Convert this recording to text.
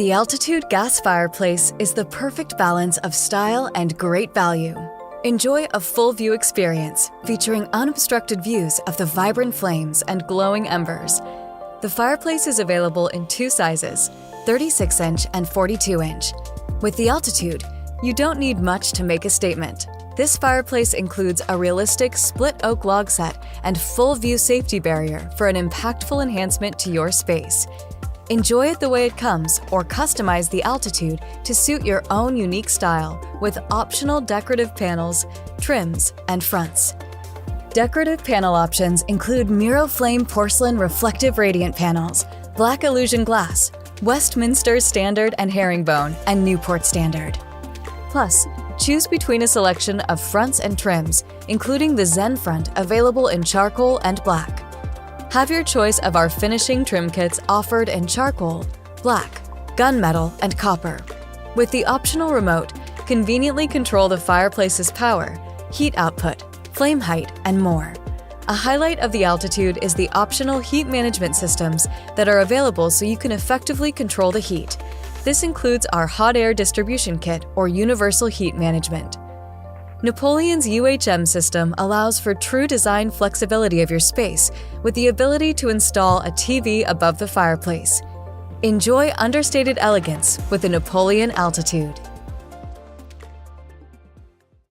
The Altitude gas fireplace is the perfect balance of style and great value. Enjoy a full view experience featuring unobstructed views of the vibrant flames and glowing embers. The fireplace is available in two sizes, 36-inch and 42-inch. With the Altitude, you don't need much to make a statement. This fireplace includes a realistic split oak log set and full view safety barrier for an impactful enhancement to your space. Enjoy it the way it comes or customize the Altitude to suit your own unique style with optional decorative panels, trims, and fronts. Decorative panel options include MIRRO-FLAME porcelain reflective radiant panels, black illusion glass, Westminster Standard and Herringbone, and Newport Standard. Plus, choose between a selection of fronts and trims, including the Zen front available in charcoal and black. Have your choice of our finishing trim kits offered in charcoal, black, gunmetal, and copper. With the optional remote, conveniently control the fireplace's power, heat output, flame height, and more. A highlight of the Altitude is the optional heat management systems that are available so you can effectively control the heat. This includes our hot air distribution kit or universal heat management. Napoleon's UHM system allows for true design flexibility of your space with the ability to install a TV above the fireplace. Enjoy understated elegance with the Napoleon Altitude.